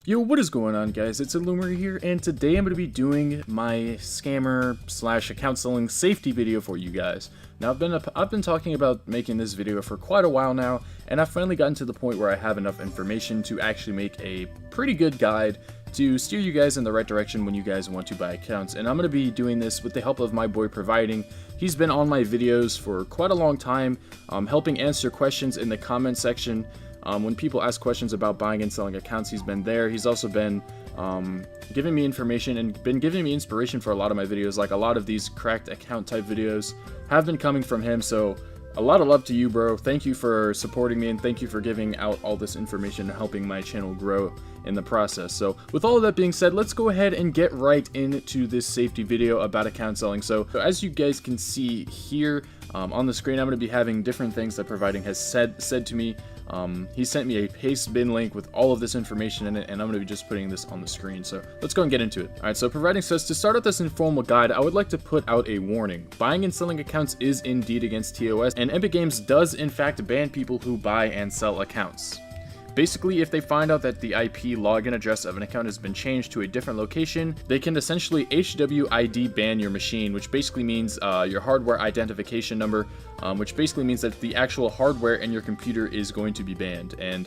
Yo, what is going on, guys? It's Illumary here, and today I'm going to be doing my scammer / account selling safety video for you guys. Now, I've been talking about making this video for quite a while now, and I've finally gotten to the point where I have enough information to actually make a pretty good guide to steer you guys in the right direction when you guys want to buy accounts. And I'm going to be doing this with the help of my boy Providing. He's been on my videos for quite a long time, helping answer questions in the comment section. When people ask questions about buying and selling accounts, he's been there. He's also been giving me information and been giving me inspiration for a lot of my videos. Like, a lot of these cracked account type videos have been coming from him, so a lot of love to you, bro. Thank you for supporting me, and thank you for giving out all this information and helping my channel grow in the process. So with all of that being said, let's go ahead and get right into this safety video about account selling. So as you guys can see here on the screen, I'm going to be having different things that Providing has said to me. He sent me a paste bin link with all of this information in it, and I'm going to be just putting this on the screen. So let's go and get into it. Alright, so Providing says, to start out this informal guide, I would like to put out a warning. Buying and selling accounts is indeed against TOS, and Epic Games does in fact ban people who buy and sell accounts. Basically, if they find out that the IP login address of an account has been changed to a different location, they can essentially HWID ban your machine, which basically means your hardware identification number, which basically means that the actual hardware in your computer is going to be banned. And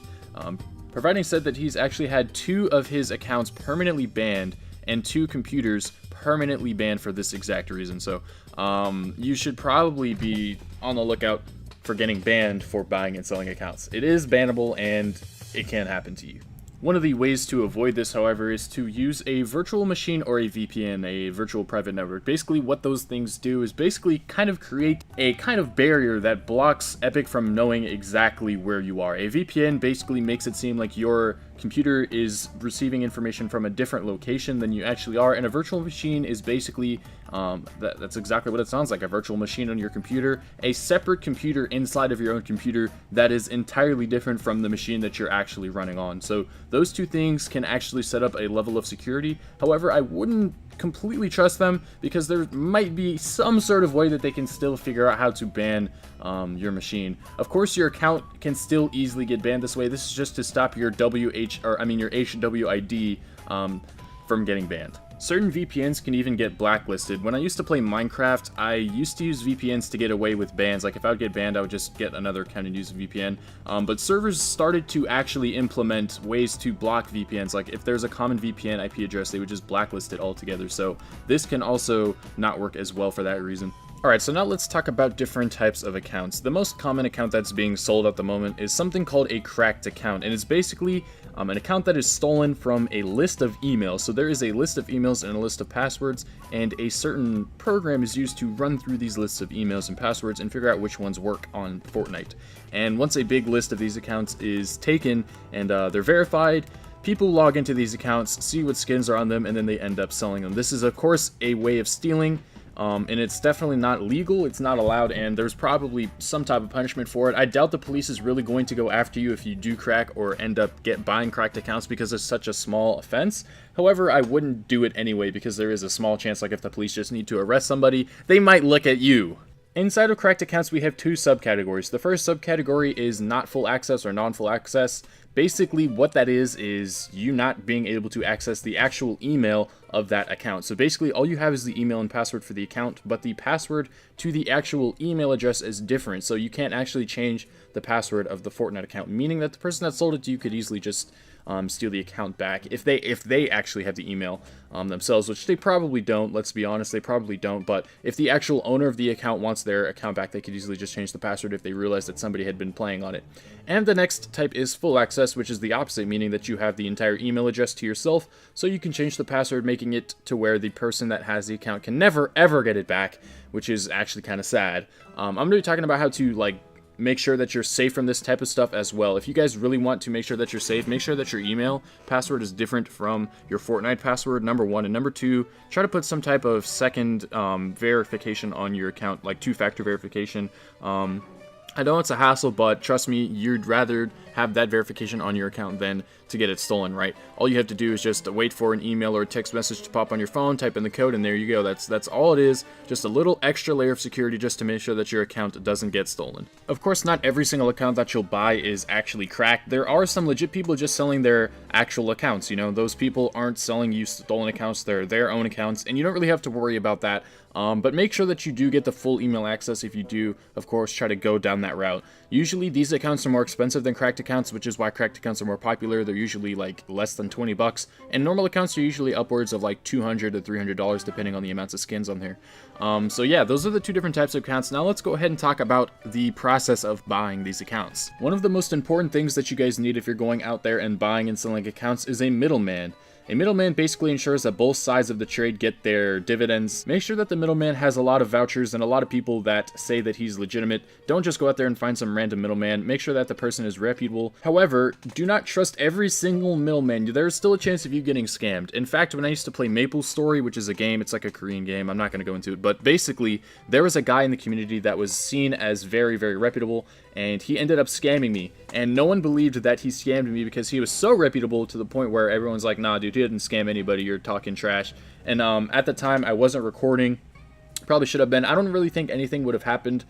Providing said that he's actually had 2 of his accounts permanently banned and 2 computers permanently banned for this exact reason. So you should probably be on the lookout for getting banned for buying and selling accounts. It is bannable, and it can happen to you. One of the ways to avoid this, however, is to use a virtual machine or a VPN, a virtual private network. Basically, what those things do is basically kind of create a kind of barrier that blocks Epic from knowing exactly where you are. A VPN basically makes it seem like your computer is receiving information from a different location than you actually are, and a virtual machine is basically that's exactly what it sounds like, a virtual machine on your computer, a separate computer inside of your own computer that is entirely different from the machine that you're actually running on. So those 2 things can actually set up a level of security. However, I wouldn't completely trust them, because there might be some sort of way that they can still figure out how to ban your machine. Of course, your account can still easily get banned this way. This is just to stop your your HWID from getting banned. Certain VPNs can even get blacklisted. When I used to play Minecraft, I used to use VPNs to get away with bans. Like, if I would get banned, I would just get another account and use a VPN. But servers started to actually implement ways to block VPNs. Like, if there's a common VPN IP address, they would just blacklist it altogether. So this can also not work as well for that reason. Alright, so now let's talk about different types of accounts. The most common account that's being sold at the moment is something called a cracked account, and it's basically an account that is stolen from a list of emails. So there is a list of emails and a list of passwords, and a certain program is used to run through these lists of emails and passwords and figure out which ones work on Fortnite. And once a big list of these accounts is taken and they're verified, people log into these accounts, see what skins are on them, and then they end up selling them. This is, of course, a way of stealing. And it's definitely not legal, it's not allowed, and there's probably some type of punishment for it. I doubt the police is really going to go after you if you do crack or end up buying cracked accounts, because it's such a small offense. However, I wouldn't do it anyway, because there is a small chance, like, if the police just need to arrest somebody, they might look at you. Inside of cracked accounts, we have 2 subcategories. The first subcategory is not full access or non-full access. Basically, what that is you not being able to access the actual email of that account. So basically, all you have is the email and password for the account, but the password to the actual email address is different. So you can't actually change the password of the Fortnite account, meaning that the person that sold it to you could easily just steal the account back if they actually have the email themselves, which they probably don't. Let's be honest, they probably don't. But if the actual owner of the account wants their account back, they could easily just change the password if they realize that somebody had been playing on it. And the next type is full access, which is the opposite, meaning that you have the entire email address to yourself, so you can change the password, making it to where the person that has the account can never ever get it back, which is actually kind of sad. I'm going to be talking about how to, like, make sure that you're safe from this type of stuff as well. If you guys really want to make sure that you're safe, make sure that your email password is different from your Fortnite password, number 1. And number 2, try to put some type of second verification on your account, like 2-factor verification. I know it's a hassle, but trust me, you'd rather have that verification on your account than to get it stolen, right? All you have to do is just wait for an email or a text message to pop on your phone, type in the code, and there you go. That's all it is. Just a little extra layer of security just to make sure that your account doesn't get stolen. Of course, not every single account that you'll buy is actually cracked. There are some legit people just selling their actual accounts. You know, those people aren't selling you stolen accounts. They're their own accounts, and you don't really have to worry about that. But make sure that you do get the full email access if you do, of course, try to go down that route. Usually these accounts are more expensive than cracked accounts, which is why cracked accounts are more popular. They're usually like less than 20 bucks, and normal accounts are usually upwards of like $200 to $300 depending on the amounts of skins on there. So yeah, those are the two different types of accounts. Now let's go ahead and talk about the process of buying these accounts. One of the most important things that you guys need if you're going out there and buying and selling accounts is a middleman. A middleman basically ensures that both sides of the trade get their dividends. Make sure that the middleman has a lot of vouchers and a lot of people that say that he's legitimate. Don't just go out there and find some random middleman. Make sure that the person is reputable. However, do not trust every single middleman. There's still a chance of you getting scammed. In fact, when I used to play MapleStory, which is a game, it's like a Korean game, I'm not going to go into it, but basically, there was a guy in the community that was seen as very, very reputable, and he ended up scamming me, and no one believed that he scammed me because he was so reputable to the point where everyone's like, nah, dude, he didn't scam anybody, you're talking trash. And at the time, I wasn't recording. Probably should have been. I don't really think anything would have happened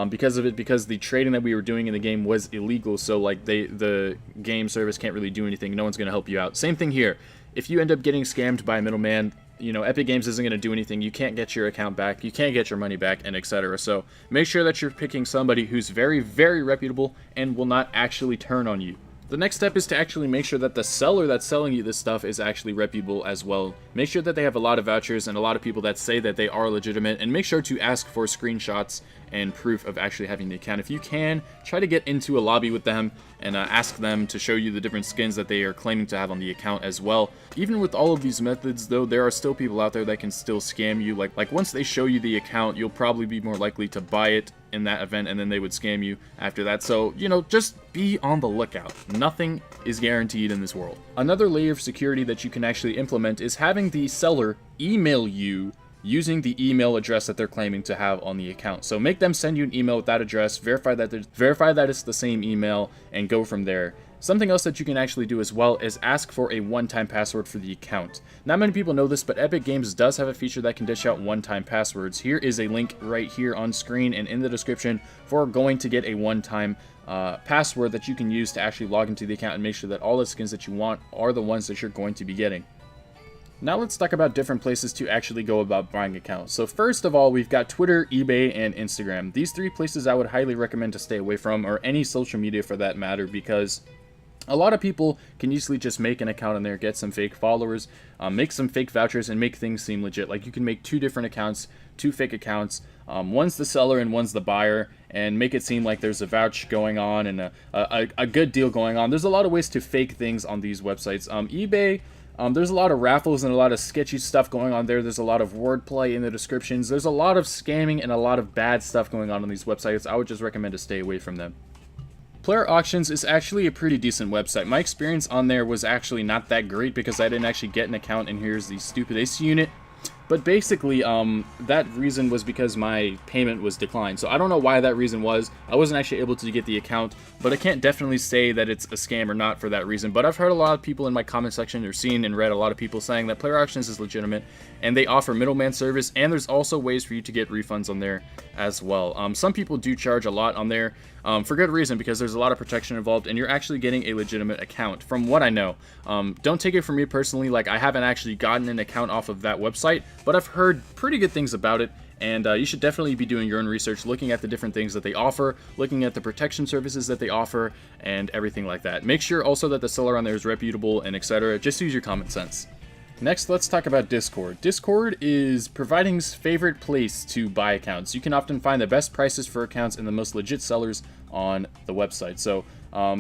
because of it, because the trading that we were doing in the game was illegal, so like the game service can't really do anything. No one's going to help you out. Same thing here. If you end up getting scammed by a middleman, you know, Epic Games isn't going to do anything. You can't get your account back, you can't get your money back, and etc. So make sure that you're picking somebody who's very, very reputable and will not actually turn on you. The next step is to actually make sure that the seller that's selling you this stuff is actually reputable as well. Make sure that they have a lot of vouchers and a lot of people that say that they are legitimate, and make sure to ask for screenshots and proof of actually having the account. If you can, try to get into a lobby with them and ask them to show you the different skins that they are claiming to have on the account as well. Even with all of these methods though, there are still people out there that can still scam you. Like once they show you the account, you'll probably be more likely to buy it in that event, and then they would scam you after that. So, you know, just be on the lookout. Nothing is guaranteed in this world. Another layer of security that you can actually implement is having the seller email you using the email address that they're claiming to have on the account. So make them send you an email with that address, verify that it's the same email, and go from there. Something else that you can actually do as well is ask for a one-time password for the account. Not many people know this, but Epic Games does have a feature that can dish out one-time passwords. Here is a link right here on screen and in the description for going to get a one-time password that you can use to actually log into the account and make sure that all the skins that you want are the ones that you're going to be getting. Now let's talk about different places to actually go about buying accounts. So first of all, we've got Twitter, eBay, and Instagram. These three places I would highly recommend to stay away from, or any social media for that matter, because a lot of people can easily just make an account on there, get some fake followers, make some fake vouchers, and make things seem legit. Like you can make two different accounts, two fake accounts. One's the seller and one's the buyer, and make it seem like there's a vouch going on and a good deal going on. There's a lot of ways to fake things on these websites. eBay, there's a lot of raffles and a lot of sketchy stuff going on there. There's a lot of wordplay in the descriptions. There's a lot of scamming and a lot of bad stuff going on these websites. I would just recommend to stay away from them. Player Auctions is actually a pretty decent website. My experience on there was actually not that great because I didn't actually get an account, and here's the stupid AC unit. But basically, that reason was because my payment was declined. So I don't know why that reason was. I wasn't actually able to get the account, but I can't definitely say that it's a scam or not for that reason. But I've heard a lot of people in my comment section, or seen and read a lot of people saying that Player Auctions is legitimate, and they offer middleman service, and there's also ways for you to get refunds on there as well. Some people do charge a lot on there, for good reason, because there's a lot of protection involved, and you're actually getting a legitimate account, from what I know. Don't take it from me personally, like I haven't actually gotten an account off of that website, but I've heard pretty good things about it, and you should definitely be doing your own research, looking at the different things that they offer, looking at the protection services that they offer, and everything like that. Make sure also that the seller on there is reputable, and etc. Just use your common sense. Next, let's talk about Discord. Discord is providing's favorite place to buy accounts. You can often find the best prices for accounts and the most legit sellers on the website. So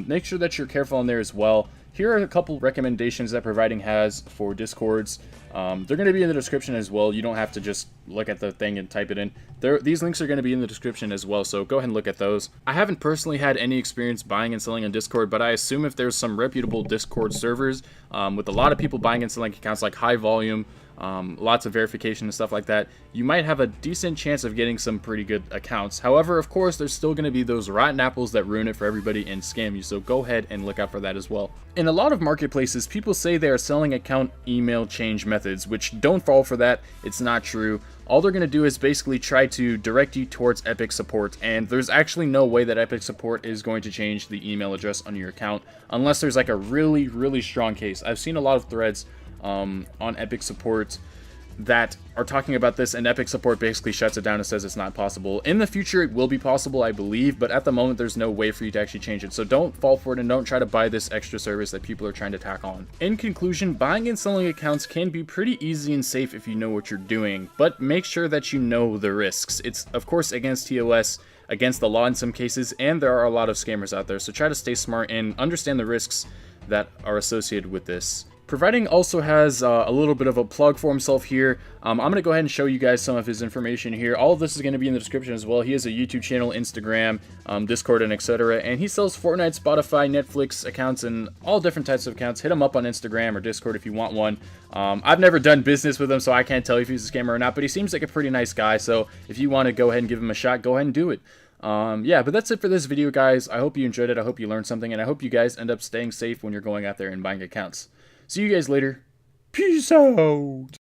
make sure that you're careful on there as well. Here are a couple recommendations that Providing has for Discords. They're going to be in the description as well. You don't have to just look at the thing and type it in. These links are going to be in the description as well, so go ahead and look at those. I haven't personally had any experience buying and selling on Discord, but I assume if there's some reputable Discord servers with a lot of people buying and selling accounts, like High Volume, lots of verification and stuff like that, you might have a decent chance of getting some pretty good accounts. However, of course, there's still going to be those rotten apples that ruin it for everybody and scam you, so go ahead and look out for that as well. In a lot of marketplaces, people say they are selling account email change methods, which don't fall for that. It's not true. All they're going to do is basically try to direct you towards Epic support, and there's actually no way that Epic support is going to change the email address on your account unless there's like a really, really strong case. I've seen a lot of threads on Epic support that are talking about this, and Epic support basically shuts it down and says it's not possible. In the future, it will be possible, I believe, but at the moment, there's no way for you to actually change it. So don't fall for it and don't try to buy this extra service that people are trying to tack on. In conclusion, buying and selling accounts can be pretty easy and safe if you know what you're doing, but make sure that you know the risks. It's, of course, against TOS, against the law in some cases, and there are a lot of scammers out there, so try to stay smart and understand the risks that are associated with this. Providing also has a little bit of a plug for himself here. I'm going to go ahead and show you guys some of his information here. All of this is going to be in the description as well. He has a YouTube channel, Instagram, Discord, and etc. And he sells Fortnite, Spotify, Netflix accounts, and all different types of accounts. Hit him up on Instagram or Discord if you want one. I've never done business with him, so I can't tell you if he's a scammer or not, but he seems like a pretty nice guy. So if you want to go ahead and give him a shot, go ahead and do it. Yeah, but that's it for this video, guys. I hope you enjoyed it. I hope you learned something, and I hope you guys end up staying safe when you're going out there and buying accounts. See you guys later. Peace out.